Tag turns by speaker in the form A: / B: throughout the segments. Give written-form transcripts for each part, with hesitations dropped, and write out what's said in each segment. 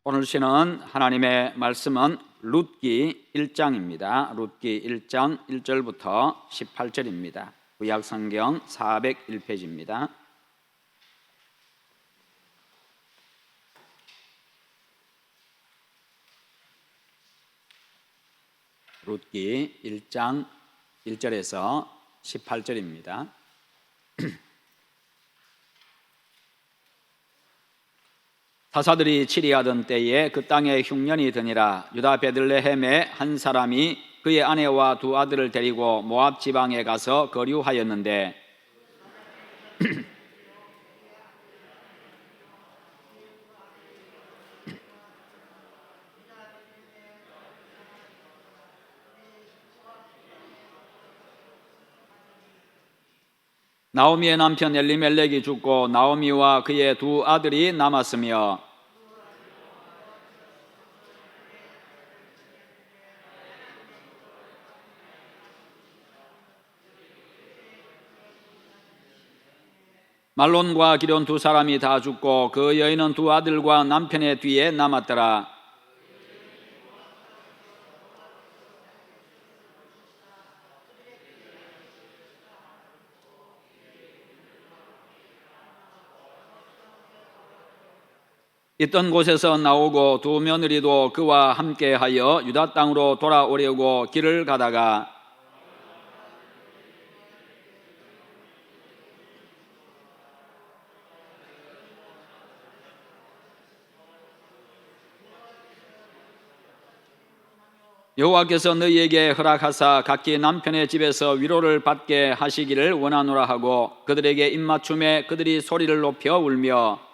A: 오늘 쉬는 하나님의 말씀은 룻기 1장입니다. 룻기 1장 1절부터 18절입니다. 구약성경 401페이지입니다. 룻기 1장 1절에서 18절입니다. 사사들이 치리하던 때에 그 땅에 흉년이 드니라. 유다 베들레헴의 한 사람이 그의 아내와 두 아들을 데리고 모압 지방에 가서 거류하였는데 나오미의 남편 엘리멜렉이 죽고 나오미와 그의 두 아들이 남았으며 말론과 기럨 두 사람이 다 죽고 그 여인은 두 아들과 남편의 뒤에 남았더라. 있던 곳에서 나오고 두 며느리도 그와 함께하여 유다 땅으로 돌아오려고 길을 가다가 여호와께서 너희에게 허락하사 각기 남편의 집에서 위로를 받게 하시기를 원하노라 하고 그들에게 입맞춤에 그들이 소리를 높여 울며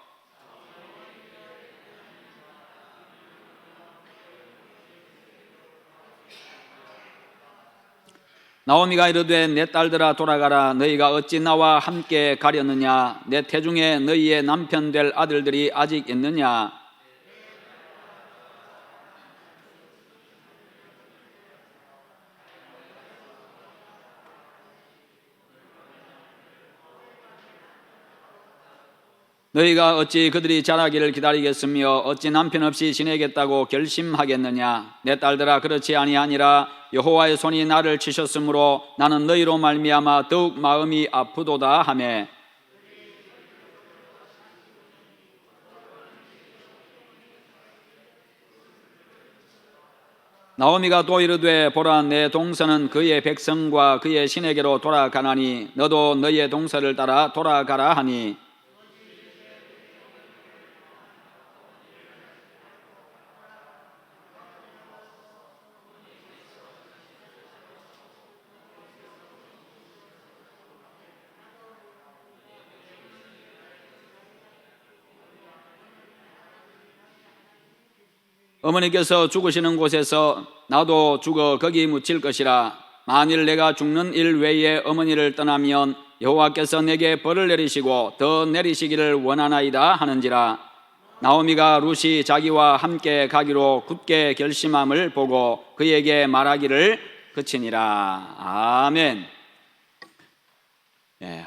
A: 나오미가 이르되 내 딸들아 돌아가라. 너희가 어찌 나와 함께 가려느냐? 내 태중에 너희의 남편 될 아들들이 아직 있느냐? 너희가 어찌 그들이 자라기를 기다리겠으며 어찌 남편 없이 지내겠다고 결심하겠느냐? 내 딸들아 그렇지 아니하니라. 여호와의 손이 나를 치셨으므로 나는 너희로 말미암아 더욱 마음이 아프도다 하며 나오미가 또 이르되 보라 내 동서는 그의 백성과 그의 신에게로 돌아가나니 너도 너희의 동서를 따라 돌아가라 하니 어머니께서 죽으시는 곳에서 나도 죽어 거기 묻힐 것이라. 만일 내가 죽는 일 외에 어머니를 떠나면 여호와께서 내게 벌을 내리시고 더 내리시기를 원하나이다 하는지라. 나오미가 룻이 자기와 함께 가기로 굳게 결심함을 보고 그에게 말하기를 그치니라. 아멘.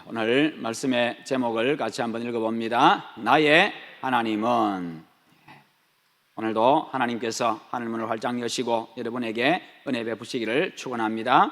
A: 오늘 말씀의 제목을 같이 한번 읽어봅니다. 나의 하나님은. 오늘도 하나님께서 하늘문을 활짝 여시고 여러분에게 은혜 베푸시기를 축원합니다.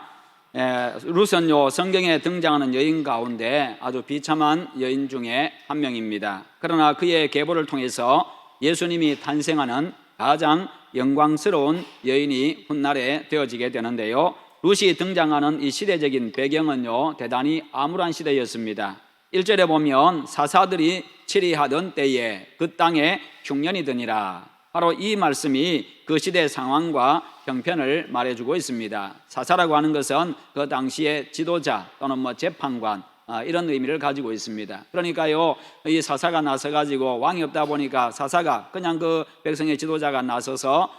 A: 룻은요 성경에 등장하는 여인 가운데 아주 비참한 여인 중에 한 명입니다. 그러나 그의 계보를 통해서 예수님이 탄생하는 가장 영광스러운 여인이 훗날에 되어지게 되는데요. 룻이 등장하는 이 시대적인 배경은요 대단히 암울한 시대였습니다. 1절에 보면 사사들이 치리하던 때에 그 땅에 흉년이 드니라. 바로 이 말씀이 그 시대 상황과 형편을 말해주고 있습니다. 사사라고 하는 것은 그 당시의 지도자 또는 재판관 이런 의미를 가지고 있습니다. 그러니까요 이 사사가 나서가지고 왕이 없다 보니까 사사가 그냥 그 백성의 지도자가 나서서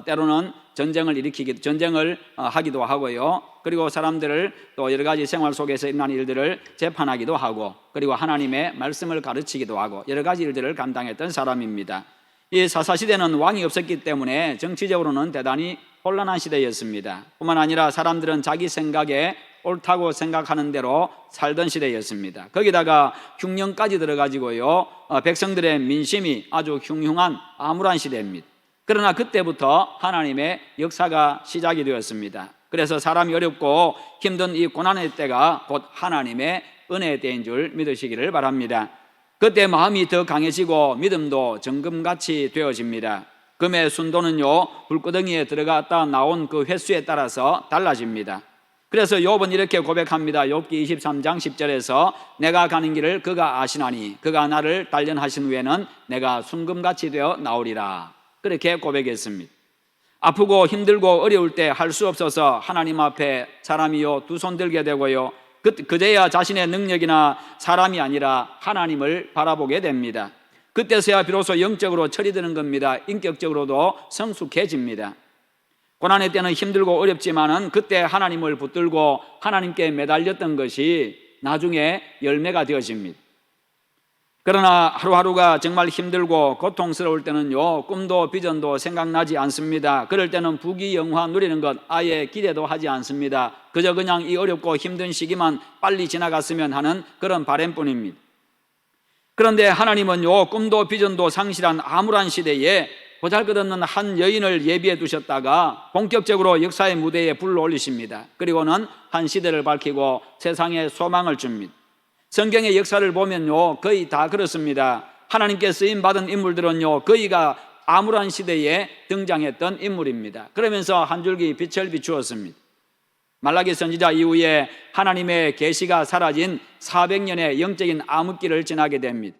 A: 때로는 전쟁을 하기도 하고요. 그리고 사람들을 또 여러 가지 생활 속에서 일어난 일들을 재판하기도 하고 그리고 하나님의 말씀을 가르치기도 하고 여러 가지 일들을 감당했던 사람입니다. 이 사사시대는 왕이 없었기 때문에 정치적으로는 대단히 혼란한 시대였습니다. 뿐만 아니라 사람들은 자기 생각에 옳다고 생각하는 대로 살던 시대였습니다. 거기다가 흉년까지 들어가지고요, 백성들의 민심이 아주 흉흉한 암울한 시대입니다. 그러나 그때부터 하나님의 역사가 시작이 되었습니다. 그래서 사람이 어렵고 힘든 이 고난의 때가 곧 하나님의 은혜의 때인 줄 믿으시기를 바랍니다. 그때 마음이 더 강해지고 믿음도 정금같이 되어집니다. 금의 순도는요, 불구덩이에 들어갔다 나온 그 횟수에 따라서 달라집니다. 그래서 욥은 이렇게 고백합니다. 욥기 23장 10절에서 내가 가는 길을 그가 아시나니 그가 나를 단련하신 후에는 내가 순금같이 되어 나오리라. 그렇게 고백했습니다. 아프고 힘들고 어려울 때 할 수 없어서 하나님 앞에 사람이요 두 손 들게 되고요, 그제야 자신의 능력이나 사람이 아니라 하나님을 바라보게 됩니다. 그때서야 비로소 영적으로 철이 드는 겁니다. 인격적으로도 성숙해집니다. 고난의 때는 힘들고 어렵지만은 그때 하나님을 붙들고 하나님께 매달렸던 것이 나중에 열매가 되어집니다. 그러나 하루하루가 정말 힘들고 고통스러울 때는요, 꿈도 비전도 생각나지 않습니다. 그럴 때는 부귀영화 누리는 것 아예 기대도 하지 않습니다. 그저 그냥 이 어렵고 힘든 시기만 빨리 지나갔으면 하는 그런 바람뿐입니다. 그런데 하나님은요, 꿈도 비전도 상실한 암울한 시대에 보잘것없는 한 여인을 예비해 두셨다가 본격적으로 역사의 무대에 불러 올리십니다. 그리고는 한 시대를 밝히고 세상에 소망을 줍니다. 성경의 역사를 보면요, 거의 다 그렇습니다. 하나님께 쓰임받은 인물들은요, 거의가 암울한 시대에 등장했던 인물입니다. 그러면서 한 줄기 빛을 비추었습니다. 말라기 선지자 이후에 하나님의 계시가 사라진 400년의 영적인 암흑기를 지나게 됩니다.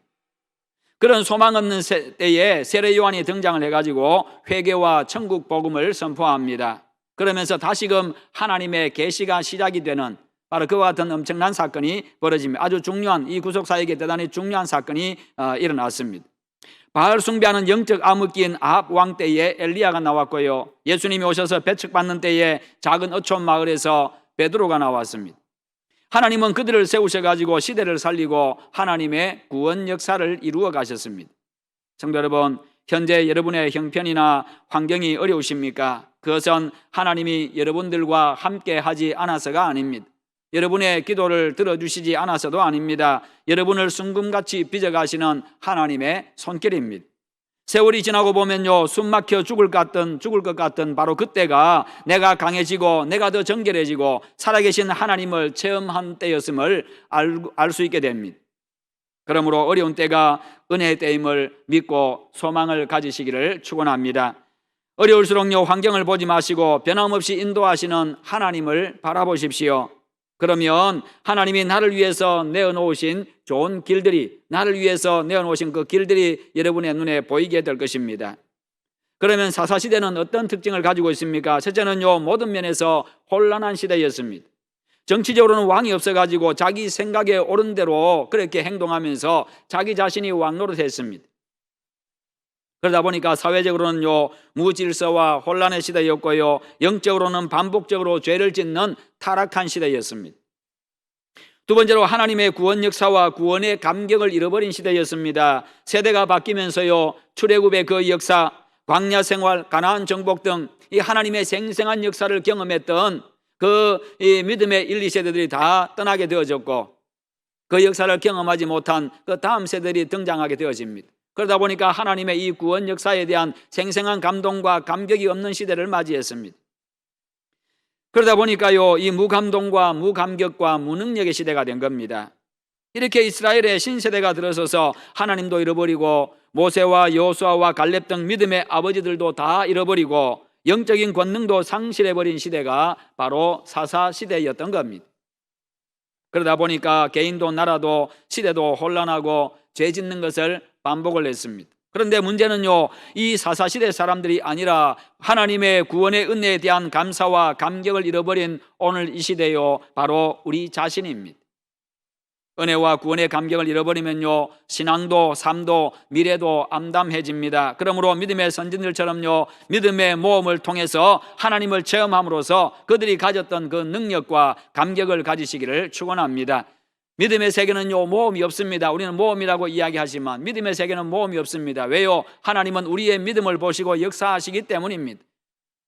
A: 그런 소망 없는 때에 세례 요한이 등장을 해가지고 회개와 천국 복음을 선포합니다. 그러면서 다시금 하나님의 계시가 시작이 되는 바로 그와 같은 엄청난 사건이 벌어집니다. 아주 중요한, 이 구속사에게 대단히 중요한 사건이 일어났습니다. 바알 숭배하는 영적 암흑기인 아합 왕 때에 엘리야가 나왔고요, 예수님이 오셔서 배척받는 때에 작은 어촌 마을에서 베드로가 나왔습니다. 하나님은 그들을 세우셔가지고 시대를 살리고 하나님의 구원 역사를 이루어 가셨습니다. 성도 여러분, 현재 여러분의 형편이나 환경이 어려우십니까? 그것은 하나님이 여러분들과 함께 하지 않아서가 아닙니다. 여러분의 기도를 들어주시지 않아서도 아닙니다. 여러분을 순금같이 빚어가시는 하나님의 손길입니다. 세월이 지나고 보면요, 숨막혀 죽을 것 같던 바로 그때가 내가 강해지고 내가 더 정결해지고 살아계신 하나님을 체험한 때였음을 알 수 있게 됩니다. 그러므로 어려운 때가 은혜의 때임을 믿고 소망을 가지시기를 축원합니다. 어려울수록요, 환경을 보지 마시고 변함없이 인도하시는 하나님을 바라보십시오. 그러면 하나님이 나를 위해서 내어놓으신 좋은 길들이, 나를 위해서 내어놓으신 그 길들이 여러분의 눈에 보이게 될 것입니다. 그러면 사사시대는 어떤 특징을 가지고 있습니까? 첫째는요, 모든 면에서 혼란한 시대였습니다. 정치적으로는 왕이 없어가지고 자기 생각에 옳은 대로 그렇게 행동하면서 자기 자신이 왕 노릇했습니다. 그러다 보니까 사회적으로는요, 무질서와 혼란의 시대였고요, 영적으로는 반복적으로 죄를 짓는 타락한 시대였습니다. 두 번째로 하나님의 구원 역사와 구원의 감격을 잃어버린 시대였습니다. 세대가 바뀌면서요, 출애굽의 그 역사, 광야 생활, 가나안 정복 등 이 하나님의 생생한 역사를 경험했던 그 믿음의 1, 2세대들이 다 떠나게 되어졌고, 그 역사를 경험하지 못한 그 다음 세대들이 등장하게 되어집니다. 그러다 보니까 하나님의 이 구원 역사에 대한 생생한 감동과 감격이 없는 시대를 맞이했습니다. 그러다 보니까요, 이 무감동과 무감격과 무능력의 시대가 된 겁니다. 이렇게 이스라엘의 신세대가 들어서서 하나님도 잃어버리고 모세와 여호수아와 갈렙 등 믿음의 아버지들도 다 잃어버리고 영적인 권능도 상실해버린 시대가 바로 사사시대였던 겁니다. 그러다 보니까 개인도 나라도 시대도 혼란하고 죄 짓는 것을 반복을 했습니다. 그런데 문제는요, 이 사사시대 사람들이 아니라 하나님의 구원의 은혜에 대한 감사와 감격을 잃어버린 오늘 이 시대요, 바로 우리 자신입니다. 은혜와 구원의 감격을 잃어버리면요, 신앙도 삶도 미래도 암담해집니다. 그러므로 믿음의 선진들처럼요, 믿음의 모험을 통해서 하나님을 체험함으로써 그들이 가졌던 그 능력과 감격을 가지시기를 축원합니다. 믿음의 세계는요, 모험이 없습니다. 우리는 모험이라고 이야기하지만 믿음의 세계는 모험이 없습니다. 왜요? 하나님은 우리의 믿음을 보시고 역사하시기 때문입니다.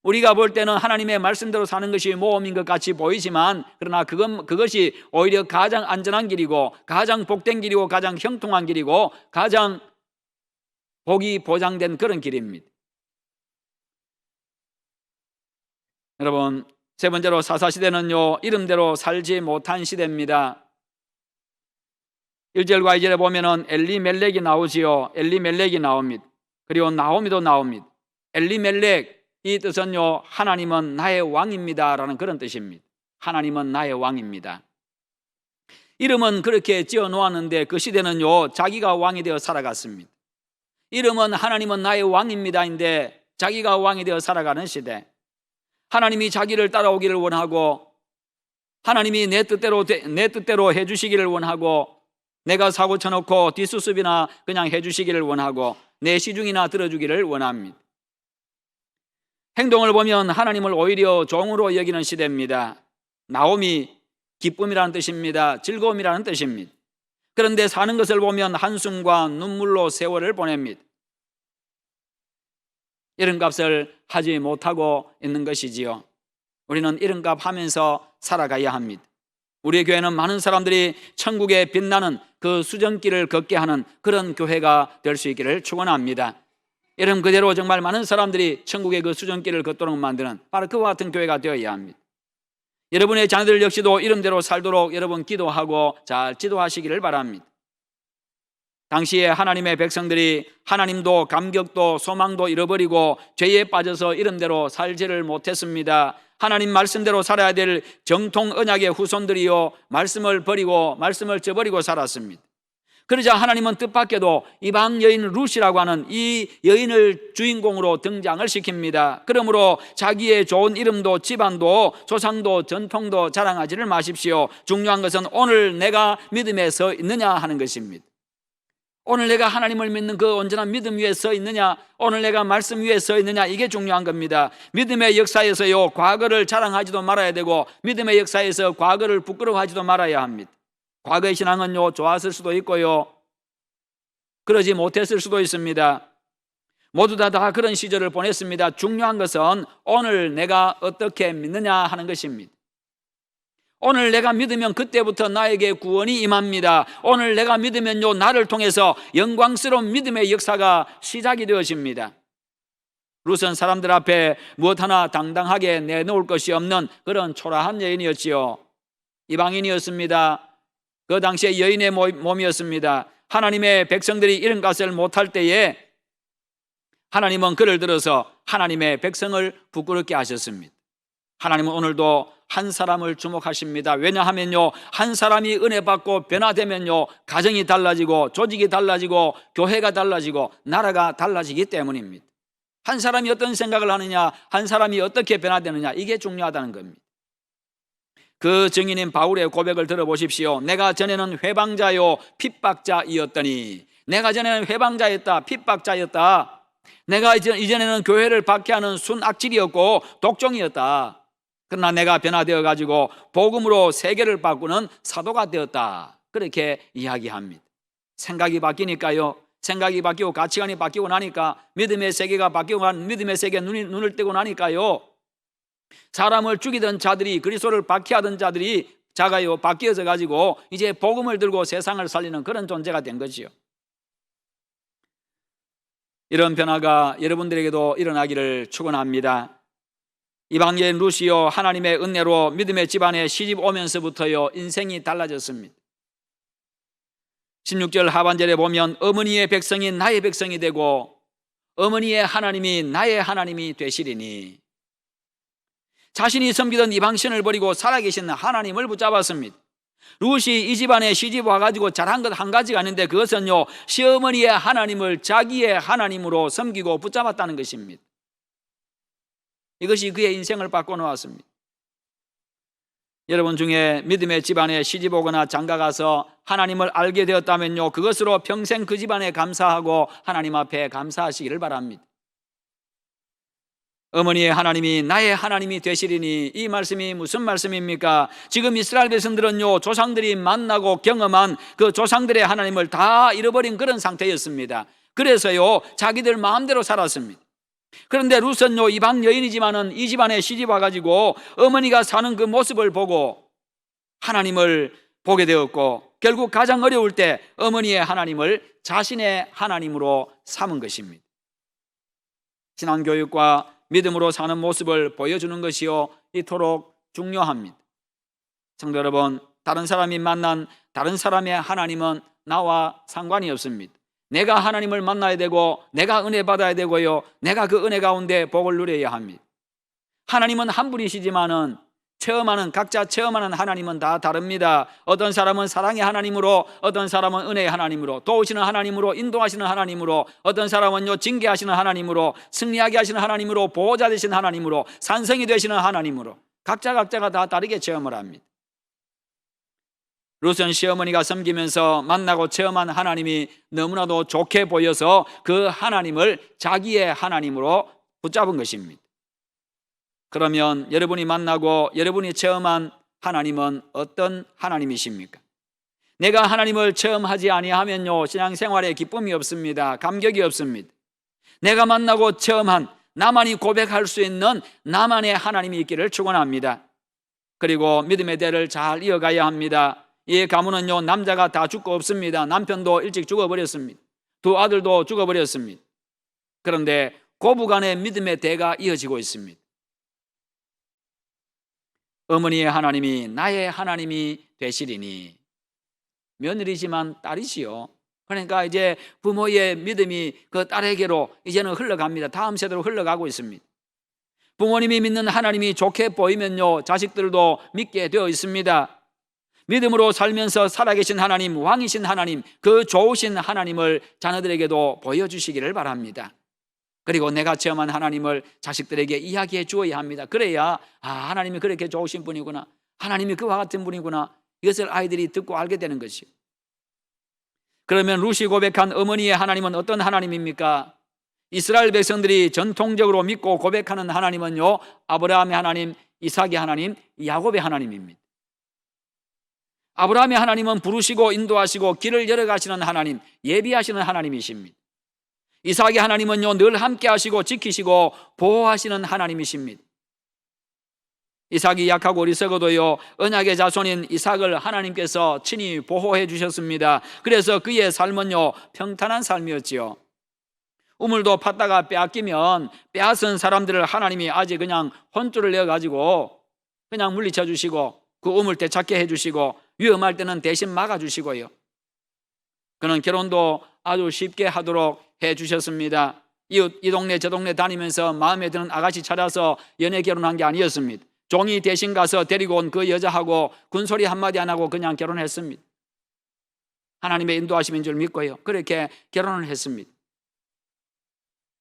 A: 우리가 볼 때는 하나님의 말씀대로 사는 것이 모험인 것 같이 보이지만, 그러나 그것이 오히려 가장 안전한 길이고 가장 복된 길이고 가장 형통한 길이고 가장 복이 보장된 그런 길입니다. 여러분, 세 번째로 사사시대는요, 이름대로 살지 못한 시대입니다. 1절과 2절에 보면은 엘리멜렉이 나오지요. 엘리멜렉이 나옵니다. 그리고 나오미도 나옵니다. 엘리멜렉, 이 뜻은요, 하나님은 나의 왕입니다 라는 그런 뜻입니다. 하나님은 나의 왕입니다. 이름은 그렇게 지어 놓았는데 그 시대는요, 자기가 왕이 되어 살아갔습니다. 이름은 하나님은 나의 왕입니다인데 자기가 왕이 되어 살아가는 시대. 하나님이 자기를 따라오기를 원하고 하나님이 내 뜻대로 해주시기를 원하고 내가 사고 쳐놓고 뒷수습이나 그냥 해주시기를 원하고 내 시중이나 들어주기를 원합니다. 행동을 보면 하나님을 오히려 종으로 여기는 시대입니다. 나옴이 기쁨이라는 뜻입니다. 즐거움이라는 뜻입니다. 그런데 사는 것을 보면 한숨과 눈물로 세월을 보냅니다. 이름값을 하지 못하고 있는 것이지요. 우리는 이름값 하면서 살아가야 합니다. 우리 교회는 많은 사람들이 천국에 빛나는 그 수정길을 걷게 하는 그런 교회가 될 수 있기를 축원합니다. 이름 그대로 정말 많은 사람들이 천국의 그 수정길을 걷도록 만드는 바로 그와 같은 교회가 되어야 합니다. 여러분의 자녀들 역시도 이름대로 살도록 여러분 기도하고 잘 지도하시기를 바랍니다. 당시에 하나님의 백성들이 하나님도 감격도 소망도 잃어버리고 죄에 빠져서 이름대로 살지를 못했습니다. 하나님 말씀대로 살아야 될 정통 언약의 후손들이요, 말씀을 버리고 말씀을 저버리고 살았습니다. 그러자 하나님은 뜻밖에도 이방 여인 룻이라고 하는 이 여인을 주인공으로 등장을 시킵니다. 그러므로 자기의 좋은 이름도 집안도 조상도 전통도 자랑하지를 마십시오. 중요한 것은 오늘 내가 믿음에 서 있느냐 하는 것입니다. 오늘 내가 하나님을 믿는 그 온전한 믿음 위에 서 있느냐, 오늘 내가 말씀 위에 서 있느냐, 이게 중요한 겁니다. 믿음의 역사에서요, 과거를 자랑하지도 말아야 되고 믿음의 역사에서 과거를 부끄러워하지도 말아야 합니다. 과거의 신앙은요, 좋았을 수도 있고요, 그러지 못했을 수도 있습니다. 모두 다 그런 시절을 보냈습니다. 중요한 것은 오늘 내가 어떻게 믿느냐 하는 것입니다. 오늘 내가 믿으면 그때부터 나에게 구원이 임합니다. 오늘 내가 믿으면요, 나를 통해서 영광스러운 믿음의 역사가 시작이 되어집니다. 룻은 사람들 앞에 무엇 하나 당당하게 내놓을 것이 없는 그런 초라한 여인이었지요. 이방인이었습니다. 그 당시에 여인의 몸이었습니다. 하나님의 백성들이 이름값을 못할 때에 하나님은 그를 들어서 하나님의 백성을 부끄럽게 하셨습니다. 하나님은 오늘도 한 사람을 주목하십니다. 왜냐하면요, 한 사람이 은혜 받고 변화되면요, 가정이 달라지고 조직이 달라지고 교회가 달라지고 나라가 달라지기 때문입니다. 한 사람이 어떤 생각을 하느냐, 한 사람이 어떻게 변화되느냐, 이게 중요하다는 겁니다. 그 증인인 바울의 고백을 들어보십시오. 내가 전에는 회방자요 핍박자이었더니, 내가 전에는 회방자였다, 핍박자였다. 내가 이전에는 교회를 박해하는 순악질이었고 독종이었다. 그러나 내가 변화되어 가지고 복음으로 세계를 바꾸는 사도가 되었다. 그렇게 이야기합니다. 생각이 바뀌니까요, 생각이 바뀌고 가치관이 바뀌고 나니까, 믿음의 세계가 바뀌고 믿음의 세계에 눈을 떼고 나니까요, 사람을 죽이던 자들이, 그리스도를 박해하던 자들이 자가요 바뀌어져 가지고 이제 복음을 들고 세상을 살리는 그런 존재가 된 거지요. 이런 변화가 여러분들에게도 일어나기를 축원합니다. 이방 여인 룻이요, 하나님의 은혜로 믿음의 집안에 시집 오면서부터요, 인생이 달라졌습니다. 16절 하반절에 보면 어머니의 백성이 나의 백성이 되고 어머니의 하나님이 나의 하나님이 되시리니, 자신이 섬기던 이방신을 버리고 살아계신 하나님을 붙잡았습니다. 룻이 이 집안에 시집 와가지고 잘한 것 한 가지가 있는데, 그것은요, 시어머니의 하나님을 자기의 하나님으로 섬기고 붙잡았다는 것입니다. 이것이 그의 인생을 바꿔놓았습니다. 여러분 중에 믿음의 집안에 시집 오거나 장가가서 하나님을 알게 되었다면요, 그것으로 평생 그 집안에 감사하고 하나님 앞에 감사하시기를 바랍니다. 어머니의 하나님이 나의 하나님이 되시리니, 이 말씀이 무슨 말씀입니까? 지금 이스라엘 백성들은요, 조상들이 만나고 경험한 그 조상들의 하나님을 다 잃어버린 그런 상태였습니다. 그래서요, 자기들 마음대로 살았습니다. 그런데 룻은요, 이방 여인이지만은 이 집안에 시집 와가지고 어머니가 사는 그 모습을 보고 하나님을 보게 되었고, 결국 가장 어려울 때 어머니의 하나님을 자신의 하나님으로 삼은 것입니다. 신앙교육과 믿음으로 사는 모습을 보여주는 것이요, 이토록 중요합니다. 성도 여러분, 다른 사람이 만난 다른 사람의 하나님은 나와 상관이 없습니다. 내가 하나님을 만나야 되고, 내가 은혜 받아야 되고요, 내가 그 은혜 가운데 복을 누려야 합니다. 하나님은 한 분이시지만은 각자 체험하는 하나님은 다 다릅니다. 어떤 사람은 사랑의 하나님으로, 어떤 사람은 은혜의 하나님으로, 도우시는 하나님으로, 인도하시는 하나님으로, 어떤 사람은요 징계하시는 하나님으로, 승리하게 하시는 하나님으로, 보호자 되시는 하나님으로, 산성이 되시는 하나님으로, 각자가 다 다르게 체험을 합니다. 룻은 시어머니가 섬기면서 만나고 체험한 하나님이 너무나도 좋게 보여서 그 하나님을 자기의 하나님으로 붙잡은 것입니다. 그러면 여러분이 만나고 여러분이 체험한 하나님은 어떤 하나님이십니까? 내가 하나님을 체험하지 아니하면요, 신앙생활에 기쁨이 없습니다. 감격이 없습니다. 내가 만나고 체험한, 나만이 고백할 수 있는 나만의 하나님이 있기를 축원합니다. 그리고 믿음의 대를 잘 이어가야 합니다. 이 가문은요, 남자가 다 죽고 없습니다. 남편도 일찍 죽어버렸습니다. 두 아들도 죽어버렸습니다. 그런데 고부간의 믿음의 대가 이어지고 있습니다. 어머니의 하나님이 나의 하나님이 되시리니, 며느리지만 딸이지요. 그러니까 이제 부모의 믿음이 그 딸에게로 이제는 흘러갑니다. 다음 세대로 흘러가고 있습니다. 부모님이 믿는 하나님이 좋게 보이면요, 자식들도 믿게 되어 있습니다. 믿음으로 살면서 살아계신 하나님, 왕이신 하나님, 그 좋으신 하나님을 자녀들에게도 보여주시기를 바랍니다. 그리고 내가 체험한 하나님을 자식들에게 이야기해 주어야 합니다. 그래야 하나님이 그렇게 좋으신 분이구나, 하나님이 그와 같은 분이구나, 이것을 아이들이 듣고 알게 되는 것이요. 그러면 룻이 고백한 어머니의 하나님은 어떤 하나님입니까? 이스라엘 백성들이 전통적으로 믿고 고백하는 하나님은요, 아브라함의 하나님, 이삭의 하나님, 야곱의 하나님입니다. 아브라함의 하나님은 부르시고 인도하시고 길을 열어가시는 하나님, 예비하시는 하나님이십니다. 이삭의 하나님은요, 늘 함께 하시고 지키시고 보호하시는 하나님이십니다. 이삭이 약하고 어리석어도요, 언약의 자손인 이삭을 하나님께서 친히 보호해 주셨습니다. 그래서 그의 삶은요, 평탄한 삶이었지요. 우물도 팠다가 빼앗기면 빼앗은 사람들을 하나님이 아직 그냥 혼쭐을 내어가지고 그냥 물리쳐 주시고, 그 우물 되찾게 해주시고, 위험할 때는 대신 막아주시고요. 그는 결혼도 아주 쉽게 하도록 해주셨습니다. 이 동네 저 동네 다니면서 마음에 드는 아가씨 찾아서 연애 결혼한 게 아니었습니다. 종이 대신 가서 데리고 온 그 여자하고 군소리 한마디 안 하고 그냥 결혼했습니다. 하나님의 인도하심인 줄 믿고요, 그렇게 결혼을 했습니다.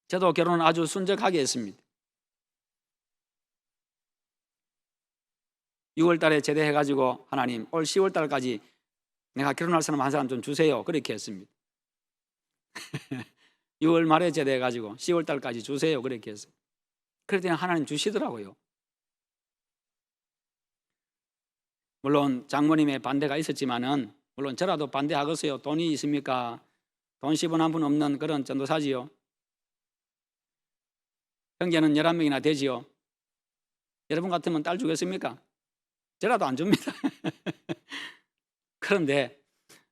A: 저도 결혼을 아주 순적하게 했습니다. 6월 달에 제대해가지고 하나님, 올 10월 달까지 내가 결혼할 사람 한 사람 좀 주세요, 그렇게 했습니다. 6월 말에 제대해가지고 10월 달까지 주세요, 그렇게 했어요. 그랬더니 하나님 주시더라고요. 물론 장모님의 반대가 있었지만은, 물론 저라도 반대하겠어요. 돈이 있습니까? 돈 10원 한 푼 없는 그런 전도사지요. 형제는 11명이나 되지요. 여러분 같으면 딸 주겠습니까? 저라도 안 줍니다.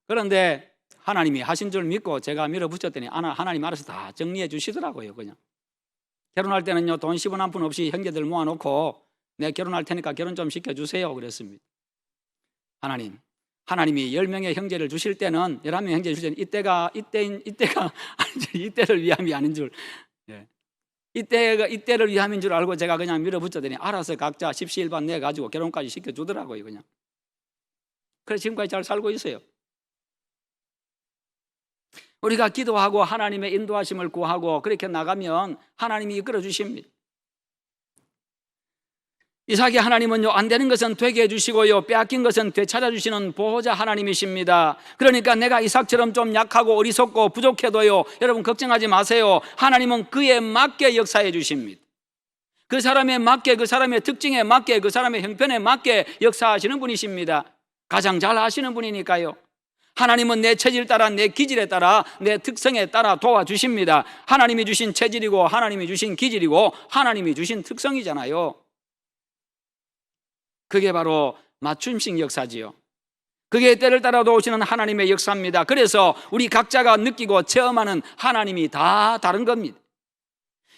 A: 그런데 하나님이 하신 줄 믿고 제가 밀어붙였더니 하나님 알아서 다 정리해 주시더라고요. 그냥 결혼할 때는요, 돈 10원 한 푼 없이 형제들 모아놓고 내가 결혼할 테니까 결혼 좀 시켜주세요 그랬습니다. 하나님이 10명의 형제를 주실 때는, 11명의 형제를 주실 때는 이때를 위함이 아닌 줄, 이때를 위함인 줄 알고 제가 그냥 밀어붙였더니 알아서 각자 십시일반 내가지고 결혼까지 시켜주더라고요. 그냥. 그래서 지금까지 잘 살고 있어요. 우리가 기도하고 하나님의 인도하심을 구하고 그렇게 나가면 하나님이 이끌어 주십니다. 이삭의 하나님은요, 안 되는 것은 되게 해주시고요, 빼앗긴 것은 되찾아주시는 보호자 하나님이십니다. 그러니까 내가 이삭처럼 좀 약하고 어리석고 부족해도요, 여러분 걱정하지 마세요. 하나님은 그에 맞게 역사해 주십니다. 그 사람에 맞게, 그 사람의 특징에 맞게, 그 사람의 형편에 맞게 역사하시는 분이십니다. 가장 잘 아시는 분이니까요. 하나님은 내 체질 따라, 내 기질에 따라, 내 특성에 따라 도와주십니다. 하나님이 주신 체질이고 하나님이 주신 기질이고 하나님이 주신 특성이잖아요. 그게 바로 맞춤식 역사지요. 그게 때를 따라 도우시는 하나님의 역사입니다. 그래서 우리 각자가 느끼고 체험하는 하나님이 다 다른 겁니다.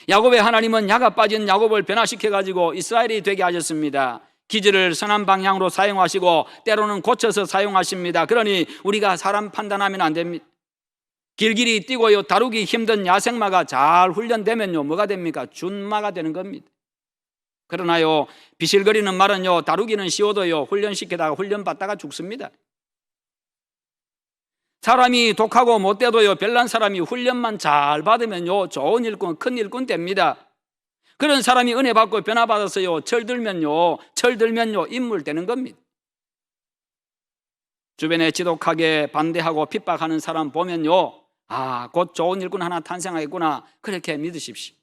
A: 야곱의 하나님은 야가 빠진 야곱을 변화시켜가지고 이스라엘이 되게 하셨습니다. 기질을 선한 방향으로 사용하시고 때로는 고쳐서 사용하십니다. 그러니 우리가 사람 판단하면 안 됩니다. 길길이 뛰고요 다루기 힘든 야생마가 잘 훈련되면요 뭐가 됩니까? 준마가 되는 겁니다. 그러나요 비실거리는 말은요 다루기는 쉬워도요 훈련시키다가 훈련받다가 죽습니다. 사람이 독하고 못돼도요 별난 사람이 훈련만 잘 받으면요 좋은 일꾼, 큰 일꾼 됩니다. 그런 사람이 은혜 받고 변화 받았어요. 철들면요 인물 되는 겁니다. 주변에 지독하게 반대하고 핍박하는 사람 보면요 곧 좋은 일꾼 하나 탄생하겠구나 그렇게 믿으십시오.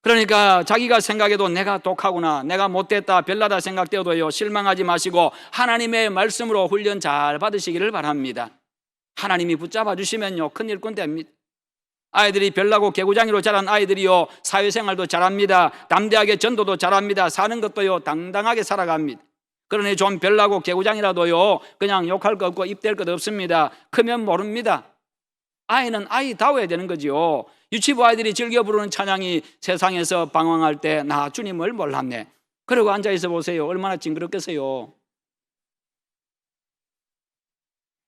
A: 그러니까 자기가 생각해도 내가 독하구나, 내가 못됐다, 별나다 생각되어도요 실망하지 마시고 하나님의 말씀으로 훈련 잘 받으시기를 바랍니다. 하나님이 붙잡아 주시면요 큰 일꾼 됩니다. 아이들이 별나고 개구장이로 자란 아이들이요 사회생활도 잘합니다. 담대하게 전도도 잘합니다. 사는 것도요 당당하게 살아갑니다. 그러니 좀 별나고 개구장이라도요 그냥 욕할 거 없고 입댈 것 없습니다. 크면 모릅니다. 아이는 아이다워야 되는 거지요. 유치부 아이들이 즐겨 부르는 찬양이 세상에서 방황할 때 나 주님을 몰랐네 그러고 앉아있어 보세요. 얼마나 징그럽겠어요.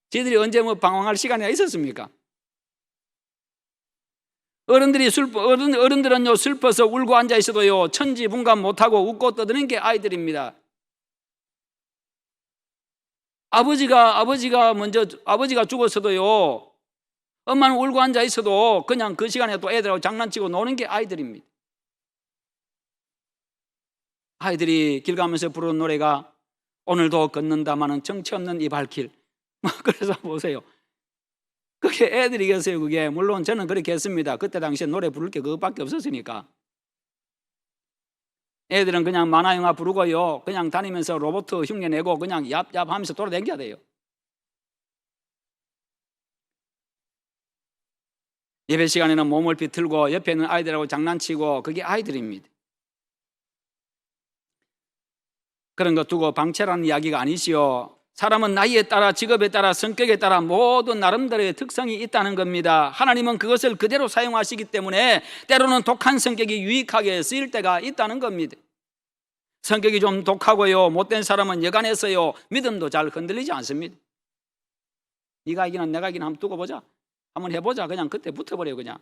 A: 저희들이 언제 방황할 시간이 있었습니까? 어른들은요 슬퍼서 울고 앉아있어도요 천지분간 못하고 웃고 떠드는 게 아이들입니다. 아버지가 죽었어도요 엄마는 울고 앉아 있어도 그냥 그 시간에 또 애들하고 장난치고 노는 게 아이들입니다. 아이들이 길 가면서 부르는 노래가 오늘도 걷는다마는 정처 없는 이 발길 그래서 보세요. 그게 애들이겠어요. 그게 물론 저는 그렇게 했습니다. 그때 당시에 노래 부를 게 그것밖에 없었으니까. 애들은 그냥 만화 영화 부르고요 그냥 다니면서 로봇 흉내 내고 그냥 얍얍 하면서 돌아다녀야 돼요. 예배 시간에는 몸을 비틀고 옆에 있는 아이들하고 장난치고 그게 아이들입니다. 그런 거 두고 방치라는 이야기가 아니지요. 사람은 나이에 따라 직업에 따라 성격에 따라 모든 나름대로의 특성이 있다는 겁니다. 하나님은 그것을 그대로 사용하시기 때문에 때로는 독한 성격이 유익하게 쓰일 때가 있다는 겁니다. 성격이 좀 독하고요 못된 사람은 여간해서요 믿음도 잘 흔들리지 않습니다. 네가 이기는 내가 이기는 한번 두고 보자, 한번 해보자. 그냥 그때 붙어버려요. 그냥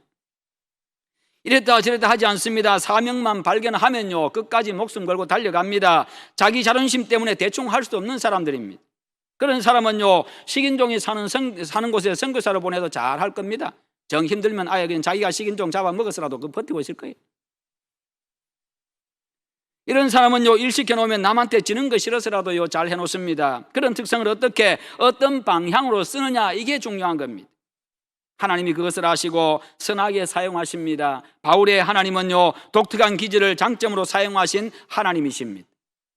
A: 이랬다 저랬다 하지 않습니다. 사명만 발견하면요 끝까지 목숨 걸고 달려갑니다. 자기 자존심 때문에 대충 할 수 없는 사람들입니다. 그런 사람은요 식인종이 사는 곳에 선교사를 보내도 잘 할 겁니다. 정 힘들면 아예 그냥 자기가 식인종 잡아먹어서라도 버티고 있을 거예요. 이런 사람은요 일 시켜놓으면 남한테 지는 거 싫어서라도요 잘 해놓습니다. 그런 특성을 어떤 방향으로 쓰느냐 이게 중요한 겁니다. 하나님이 그것을 아시고 선하게 사용하십니다. 바울의 하나님은요 독특한 기질을 장점으로 사용하신 하나님이십니다.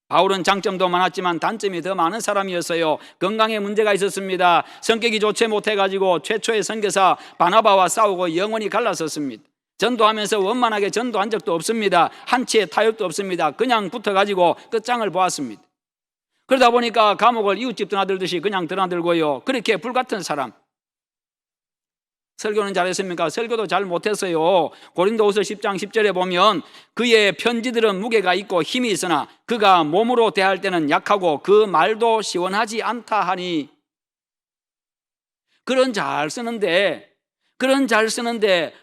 A: 바울은 장점도 많았지만 단점이 더 많은 사람이었어요. 건강에 문제가 있었습니다. 성격이 좋지 못해가지고 최초의 선교사 바나바와 싸우고 영원히 갈랐었습니다. 전도하면서 원만하게 전도한 적도 없습니다. 한치의 타협도 없습니다. 그냥 붙어가지고 끝장을 보았습니다. 그러다 보니까 감옥을 이웃집 드나들듯이 그냥 드나들고요 그렇게 불같은 사람. 설교는 잘했습니까? 설교도 잘 못했어요. 고린도후서 10장 10절에 보면 그의 편지들은 무게가 있고 힘이 있으나 그가 몸으로 대할 때는 약하고 그 말도 시원하지 않다 하니. 글은 잘 쓰는데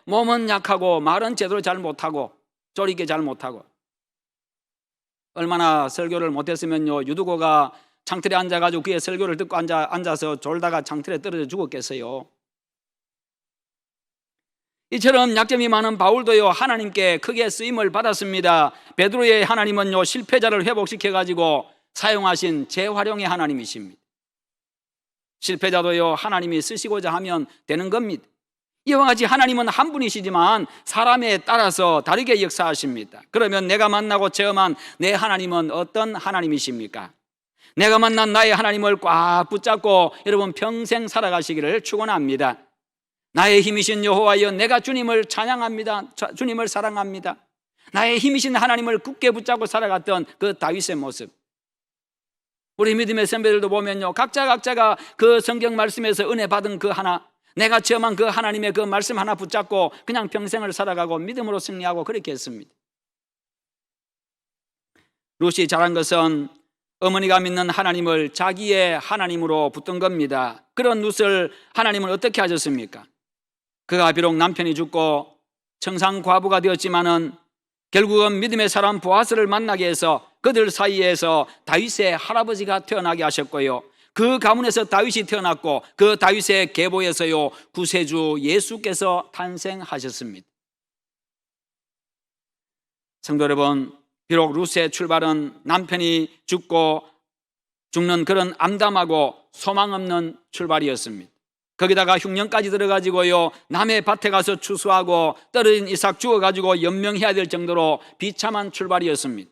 A: 몸은 약하고 말은 제대로 잘 못하고 조리 있게 잘 못하고. 얼마나 설교를 못했으면요 유두고가 창틀에 앉아가지고 그의 설교를 듣고 앉아서 졸다가 창틀에 떨어져 죽었겠어요. 이처럼 약점이 많은 바울도요 하나님께 크게 쓰임을 받았습니다. 베드로의 하나님은요 실패자를 회복시켜가지고 사용하신 재활용의 하나님이십니다. 실패자도요 하나님이 쓰시고자 하면 되는 겁니다. 이와 같이 하나님은 한 분이시지만 사람에 따라서 다르게 역사하십니다. 그러면 내가 만나고 체험한 내 하나님은 어떤 하나님이십니까? 내가 만난 나의 하나님을 꽉 붙잡고 여러분 평생 살아가시기를 축원합니다. 나의 힘이신 여호와여, 내가 주님을 찬양합니다. 주님을 사랑합니다. 나의 힘이신 하나님을 굳게 붙잡고 살아갔던 그 다윗의 모습, 우리 믿음의 선배들도 보면요, 각자가 그 성경 말씀에서 은혜 받은 그 하나, 내가 체험한 그 하나님의 그 말씀 하나 붙잡고 그냥 평생을 살아가고 믿음으로 승리하고 그렇게 했습니다. 룻이 잘한 것은 어머니가 믿는 하나님을 자기의 하나님으로 붙든 겁니다. 그런 룻을 하나님은 어떻게 하셨습니까? 그가 비록 남편이 죽고 청산과부가 되었지만은 결국은 믿음의 사람 보아스를 만나게 해서 그들 사이에서 다윗의 할아버지가 태어나게 하셨고요, 그 가문에서 다윗이 태어났고 그 다윗의 계보에서요 구세주 예수께서 탄생하셨습니다. 성도 여러분, 비록 룻의 출발은 남편이 죽는 그런 암담하고 소망 없는 출발이었습니다. 거기다가 흉년까지 들어가지고요, 남의 밭에 가서 추수하고 떨어진 이삭 주워가지고 연명해야 될 정도로 비참한 출발이었습니다.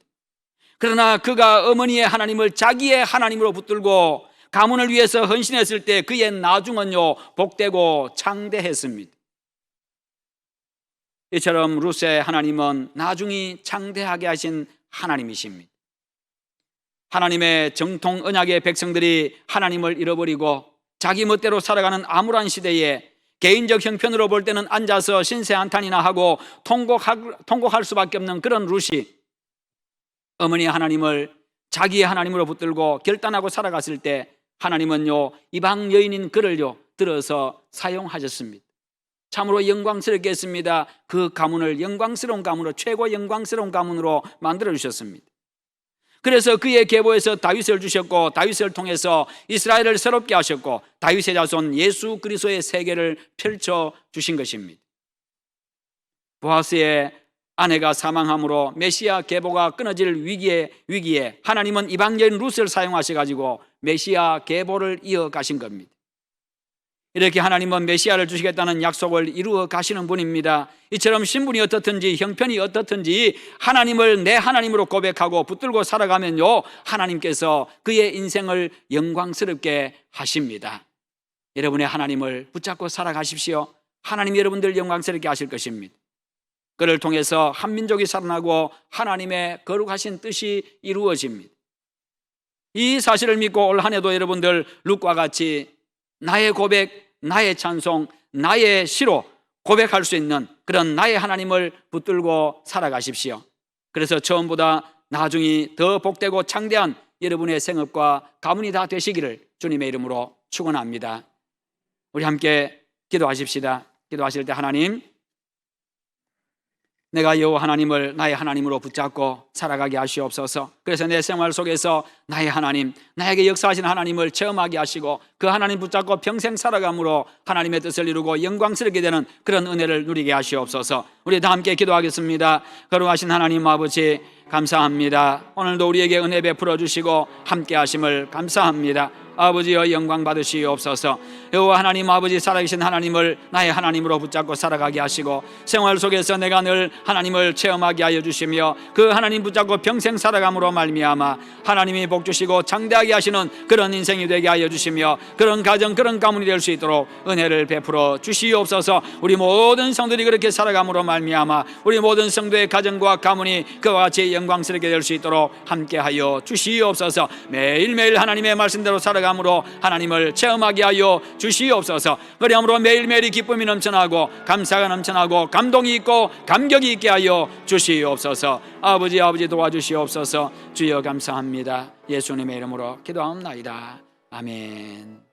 A: 그러나 그가 어머니의 하나님을 자기의 하나님으로 붙들고 가문을 위해서 헌신했을 때 그의 나중은요 복되고 창대했습니다. 이처럼 룻의 하나님은 나중이 창대하게 하신 하나님이십니다. 하나님의 정통 언약의 백성들이 하나님을 잃어버리고 자기 멋대로 살아가는 암울한 시대에 개인적 형편으로 볼 때는 앉아서 신세한탄이나 하고 통곡할 수밖에 없는 그런 룻이 어머니 하나님을 자기의 하나님으로 붙들고 결단하고 살아갔을 때 하나님은요 이방 여인인 그를요 들어서 사용하셨습니다. 참으로 영광스럽게 했습니다. 그 가문을 영광스러운 가문으로, 최고 영광스러운 가문으로 만들어 주셨습니다. 그래서 그의 계보에서 다윗을 주셨고 다윗을 통해서 이스라엘을 새롭게 하셨고 다윗의 자손 예수 그리스도의 세계를 펼쳐 주신 것입니다. 보아스의 아내가 사망함으로 메시아 계보가 끊어질 위기에 하나님은 이방 여인 룻을 사용하셔가지고 메시아 계보를 이어가신 겁니다. 이렇게 하나님은 메시아를 주시겠다는 약속을 이루어 가시는 분입니다. 이처럼 신분이 어떻든지 형편이 어떻든지 하나님을 내 하나님으로 고백하고 붙들고 살아가면요 하나님께서 그의 인생을 영광스럽게 하십니다. 여러분의 하나님을 붙잡고 살아가십시오. 하나님이 여러분들 영광스럽게 하실 것입니다. 그를 통해서 한 민족이 살아나고 하나님의 거룩하신 뜻이 이루어집니다. 이 사실을 믿고 올 한 해도 여러분들 룻과 같이 나의 고백, 나의 찬송, 나의 시로 고백할 수 있는 그런 나의 하나님을 붙들고 살아가십시오. 그래서 처음보다 나중이 더 복되고 창대한 여러분의 생업과 가문이 다 되시기를 주님의 이름으로 축원합니다. 우리 함께 기도하십시다. 기도하실 때 하나님, 내가 여호와 하나님을 나의 하나님으로 붙잡고 살아가게 하시옵소서. 그래서 내 생활 속에서 나의 하나님, 나에게 역사하신 하나님을 체험하게 하시고 그 하나님 붙잡고 평생 살아감으로 하나님의 뜻을 이루고 영광스럽게 되는 그런 은혜를 누리게 하시옵소서. 우리 다 함께 기도하겠습니다. 거룩하신 하나님 아버지, 감사합니다. 오늘도 우리에게 은혜 베풀어 주시고 함께 하심을 감사합니다. 아버지여 영광 받으시옵소서. 여호와 하나님 아버지, 살아계신 하나님을 나의 하나님으로 붙잡고 살아가게 하시고 생활 속에서 내가 늘 하나님을 체험하게 하여 주시며 그 하나님 붙잡고 평생 살아감으로 말미암아 하나님이 복 주시고 창대하게 하시는 그런 인생이 되게 하여 주시며 그런 가정, 그런 가문이 될 수 있도록 은혜를 베풀어 주시옵소서. 우리 모든 성들이 그렇게 살아감으로 말미암아 우리 모든 성도의 가정과 가문이 그와 같이 영광스럽게 될 수 있도록 함께하여 주시옵소서. 매일매일 하나님의 말씀대로 살아감으로 하나님을 체험하게 하여 주시옵소서. 그리함으로 매일매일이 기쁨이 넘쳐나고 감사가 넘쳐나고 감동이 있고 감격이 있게 하여 주시옵소서. 아버지 도와주시옵소서. 주여 감사합니다. 예수님의 이름으로 기도하옵나이다. 아멘.